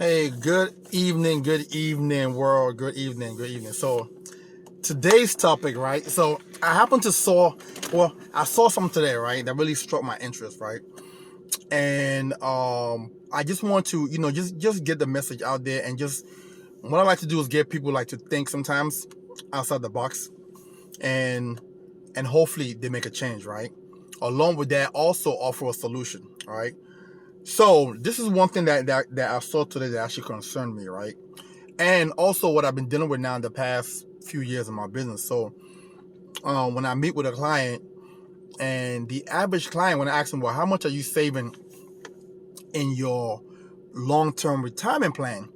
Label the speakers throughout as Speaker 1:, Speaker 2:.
Speaker 1: Hey, good evening, world. Good evening. So today's topic, right? So I happened to I saw something today, right, that really struck my interest, right? And I just want to, just get the message out there, and just what I like to do is get people like to think sometimes outside the box, and hopefully they make a change, right? Along with that, also offer a solution, all right? So this is one thing that I saw today that actually concerned me, right? And also what I've been dealing with now in the past few years in my business. So when I meet with a client, and the average client, when I ask them, well, how much are you saving in your long-term retirement plan?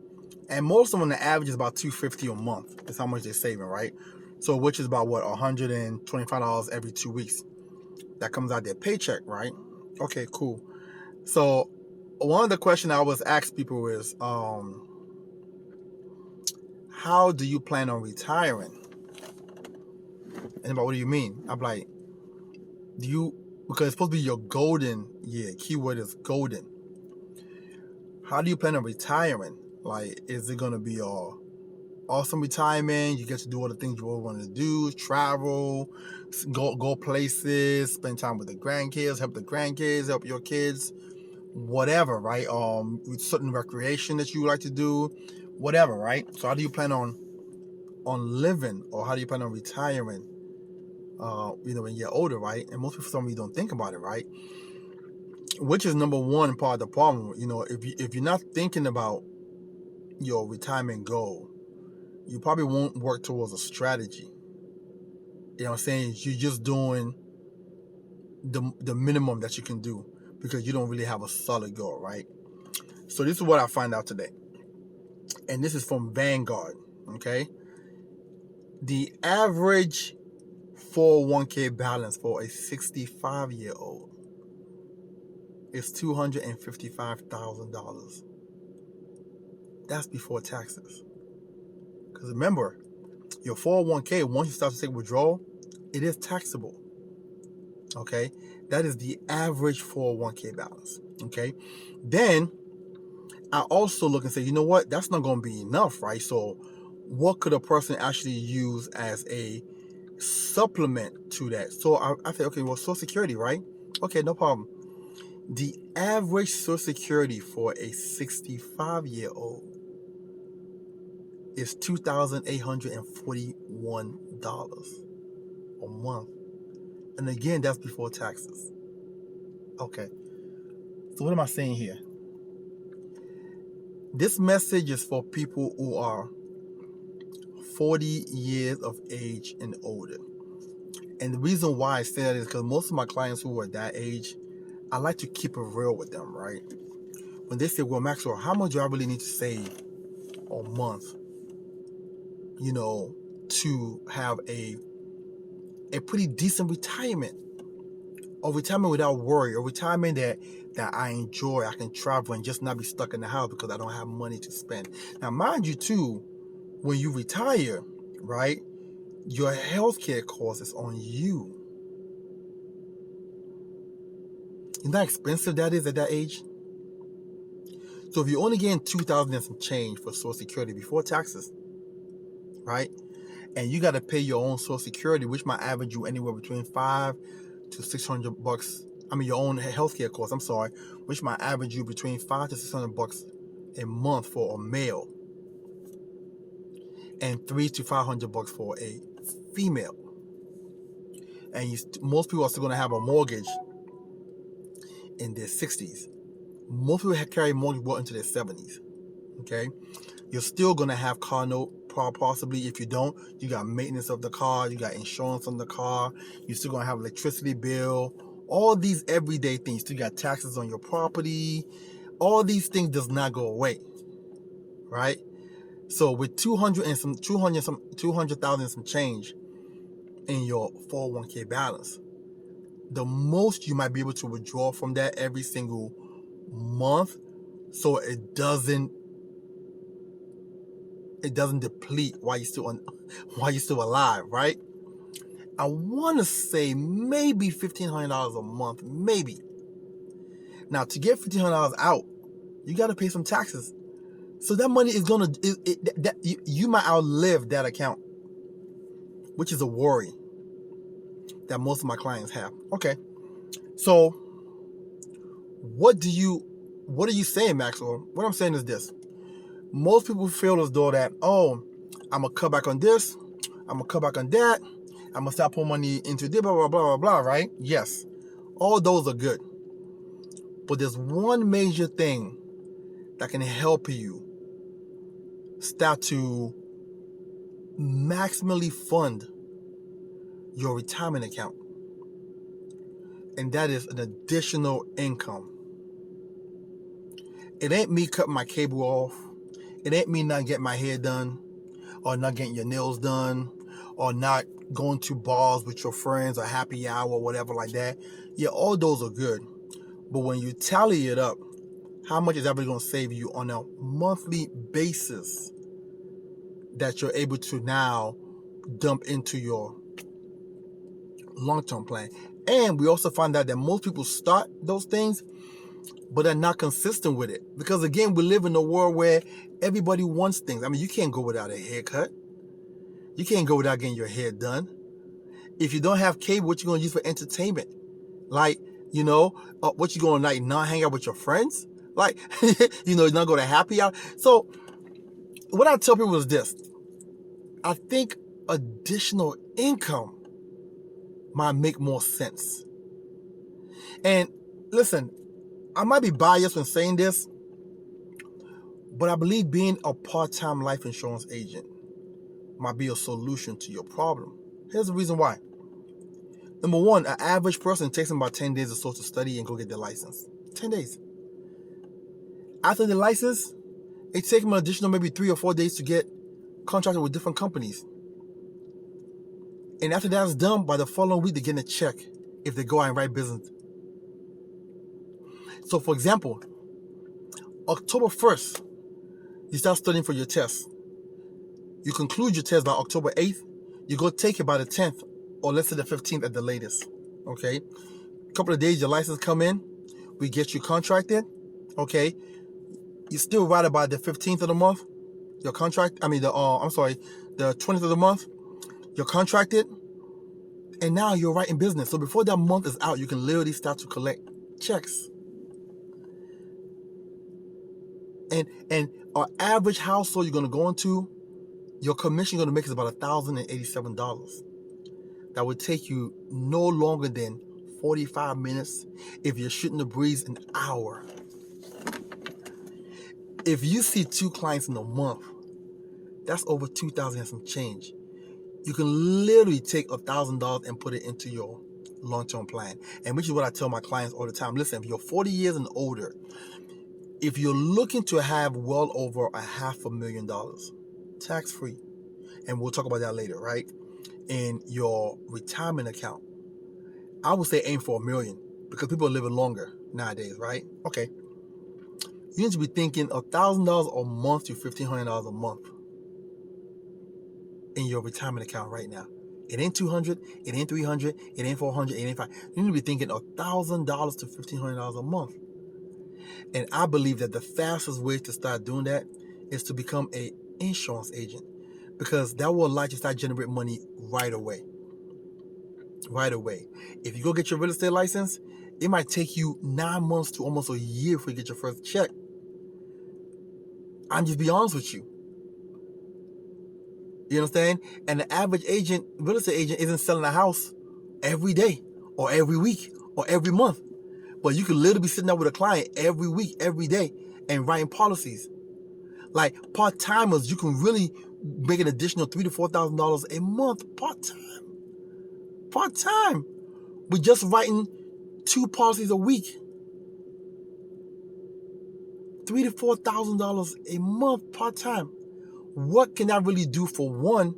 Speaker 1: And most of them, the average is about $250 a month. That's how much they're saving, right? So which is about what, $125 every 2 weeks. That comes out their paycheck, right? Okay, cool. So one of the questions I always ask people is, how do you plan on retiring? And about, what do you mean? I'm like, because it's supposed to be your golden year. Keyword is golden. How do you plan on retiring? Like, is it going to be a awesome retirement? You get to do all the things you always want to do, travel, go places, spend time with the grandkids, help your kids, whatever, right? With certain recreation that you like to do, whatever, right? So how do you plan on living, or how do you plan on retiring? When you're older, right? And most people, for some reason, don't think about it, right? Which is number one part of the problem. If you're not thinking about your retirement goal, you probably won't work towards a strategy. You know what I'm saying? You're just doing the minimum that you can do because you don't really have a solid goal, right? So this is what I find out today. And this is from Vanguard, okay? The average 401k balance for a 65-year-old is $255,000. That's before taxes. Because remember, your 401k, once you start to take withdrawal, it is taxable. Okay? That is the average 401k balance. Okay? Then I also look and say, you know what? That's not going to be enough, right? So what could a person actually use as a supplement to that? So I say, okay, well, Social Security, right? Okay, no problem. The average Social Security for a 65-year-old is $2,841 a month. And again, that's before taxes. Okay. So what am I saying here? This message is for people who are 40 years of age and older. And the reason why I say that is because most of my clients who are that age, I like to keep it real with them, right? When they say, well, Maxwell, how much do I really need to save a month, to have a pretty decent retirement, or retirement without worry, or retirement that I enjoy. I can travel and just not be stuck in the house because I don't have money to spend. Now, mind you, too, when you retire, right, your healthcare cost is on you. You know how expensive that is at that age? So if you're only getting $2,000 and some change for Social Security before taxes, right, and you got to pay your own Social Security, which might average you anywhere between $500 to $600. Your own healthcare costs, which might average you between $500 to $600 a month for a male, and $300 to $500 for a female. And most people are still going to have a mortgage in their 60s. Most people carry mortgage well into their 70s. Okay, you're still going to have car note. Possibly, if you don't, you got maintenance of the car, you got insurance on the car, you're still going to have electricity bill, all these everyday things. You got taxes on your property. All these things does not go away, right? So with 200,000 some change in your 401k balance, the most you might be able to withdraw from that every single month, so it doesn't deplete while you're still alive, right? I want to say maybe $1,500 a month, maybe. Now, to get $1,500 out, you got to pay some taxes. So that money is gonna you might outlive that account, which is a worry that most of my clients have. Okay, so what are you saying, Maxwell? What I'm saying is this: most people feel as though that, oh, I'm gonna cut back on this, I'm gonna cut back on that, I'm gonna start putting money into this, blah blah blah blah blah. Right? Yes, all those are good, but there's one major thing that can help you start to maximally fund your retirement account, and that is an additional income. It ain't me cutting my cable off. It ain't me not getting my hair done, or not getting your nails done, or not going to bars with your friends or happy hour or whatever like that. Yeah, all those are good, but when you tally it up, how much is that really going to save you on a monthly basis that you're able to now dump into your long-term plan? And we also find out that most people start those things, but they're not consistent with it. Because again, we live in a world where everybody wants things. I mean, you can't go without a haircut. You can't go without getting your hair done. If you don't have cable, what you going to use for entertainment? Like, what you going to like not hang out with your friends? Like, not go to happy hour. So what I tell people is this: I think additional income might make more sense. And listen, I might be biased when saying this, but I believe being a part-time life insurance agent might be a solution to your problem. Here's the reason why. Number one, an average person takes them about 10 days or so to study and go get their license. 10 days. After the license, it takes them an additional maybe 3 or 4 days to get contracted with different companies. And after that's done, by the following week, they're getting a check if they go out and write business. So for example, October 1st, you start studying for your test. You conclude your test by October 8th. You go take it by the 10th, or let's say the 15th at the latest. Okay? A couple of days, your license come in. We get you contracted. Okay? You still write about the 15th of the month. Your contract, the 20th of the month. You're contracted. And now you're writing business. So before that month is out, you can literally start to collect checks. And our average household you're going to go into, your commission you're going to make is about $1,087. That would take you no longer than 45 minutes. If you're shooting the breeze, an hour. If you see 2 clients in a month, that's over $2,000 and some change. You can literally take $1,000 and put it into your long-term plan. And which is what I tell my clients all the time. Listen, if you're 40 years and older, if you're looking to have well over $500,000 tax-free, and we'll talk about that later, right? In your retirement account, I would say aim for $1 million, because people are living longer nowadays, right? Okay. You need to be thinking $1,000 a month to $1,500 a month in your retirement account right now. It ain't 200, it ain't 300, it ain't 400, it ain't 5. You need to be thinking $1,000 to $1,500 a month. And I believe that the fastest way to start doing that is to become an insurance agent, because that will allow you to start generating money right away. Right away. If you go get your real estate license, it might take you 9 months to almost a year before you get your first check. I'm just be honest with you. You understand? And the average real estate agent, isn't selling a house every day or every week or every month. But you could literally be sitting there with a client every week, every day, and writing policies. Like part-timers, you can really make an additional $3,000 to $4,000 a month part-time. Part-time. With just writing 2 policies a week. $3,000 to $4,000 a month part-time. What can that really do for, one,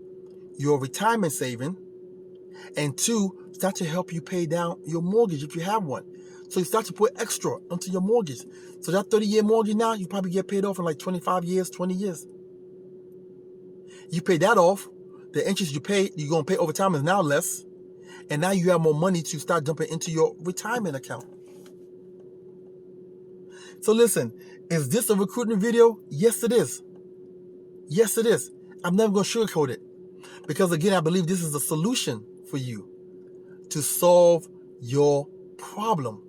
Speaker 1: your retirement saving, and 2, start to help you pay down your mortgage if you have one. So you start to put extra onto your mortgage. So that 30-year mortgage now, you probably get paid off in like 25 years, 20 years. You pay that off, the interest you're going to pay over time is now less, and now you have more money to start dumping into your retirement account. So listen, is this a recruitment video? Yes, it is. Yes, it is. I'm never going to sugarcoat it. Because again, I believe this is a solution for you to solve your problem.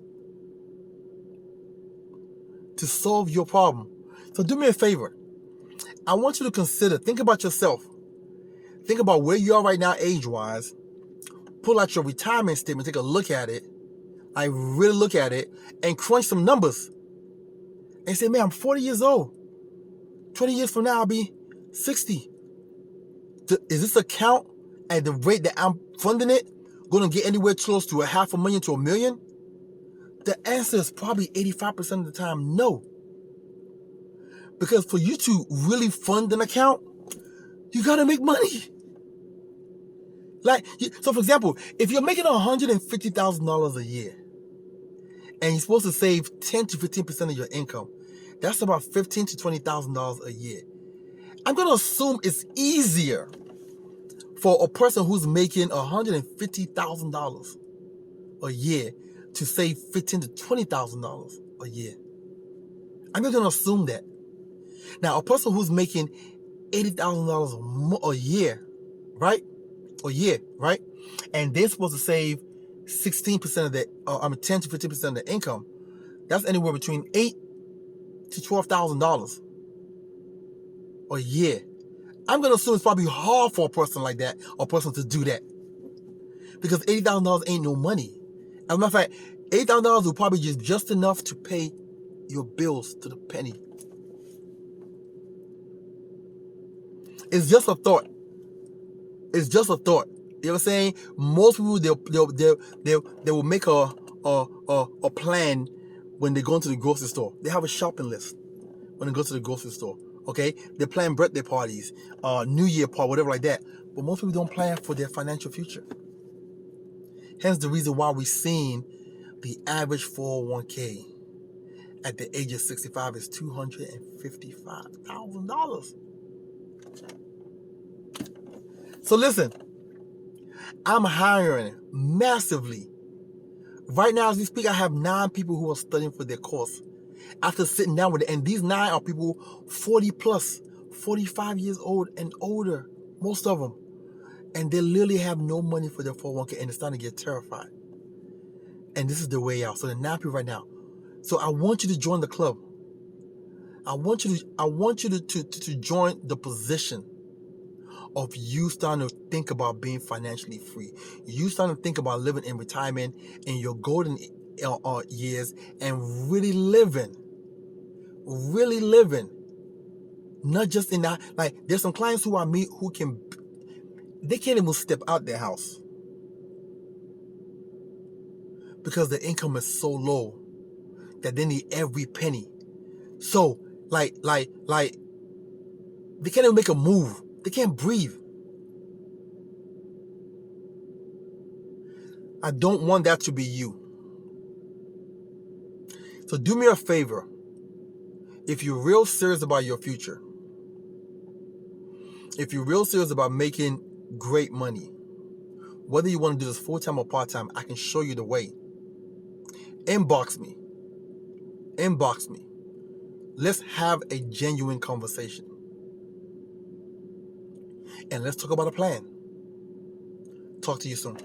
Speaker 1: To solve your problem. So do me a favor. I want you to consider, think about yourself. Think about where you are right now age-wise. Pull out your retirement statement, take a look at it. I really look at it and crunch some numbers. And say, man, I'm 40 years old. 20 years from now, I'll be 60. Is this account at the rate that I'm funding it going to get anywhere close to $500,000 to $1 million? The answer is probably 85% of the time, no. Because for you to really fund an account, you got to make money. So for example, if you're making $150,000 a year and you're supposed to save 10 to 15% of your income, that's about $15,000 to $20,000 a year. I'm going to assume it's easier for a person who's making $150,000 a year to save $15,000 to $20,000 a year. I'm just going to assume that. Now, a person who's making $80,000 a year, right? And they're supposed to save 16% of the, 10 to 15% of the income. That's anywhere between $8,000 to $12,000 a year. I'm going to assume it's probably hard for a person like that, or a person to do that. Because $80,000 ain't no money. As a matter of fact, $8,000 will probably just enough to pay your bills to the penny. It's just a thought. It's just a thought. You know what I'm saying? Most people they will make a plan when they go into the grocery store. They have a shopping list when they go to the grocery store. Okay, they plan birthday parties, New Year party, whatever like that. But most people don't plan for their financial future. Hence the reason why we're seeing the average 401k at the age of 65 is $255,000. So listen, I'm hiring massively. Right now as we speak, I have 9 people who are studying for their course. After sitting down with it, and these 9 are people 40 plus, 45 years old and older, most of them. And they literally have no money for their 401k and they're starting to get terrified. And this is the way out. So they're 9 people right now. So I want you to join the club. I want you to join the position of you starting to think about being financially free. You starting to think about living in retirement in your golden years and really living. Not just in that, like there's some clients who I meet who they can't even step out their house because their income is so low that they need every penny. So like they can't even make a move. They can't breathe. I don't want that to be you. So do me a favor. If you're real serious about your future, if you're real serious about making great money, whether you want to do this full-time or part-time, I can show you the way. Inbox me. Let's have a genuine conversation. And let's talk about a plan. Talk to you soon.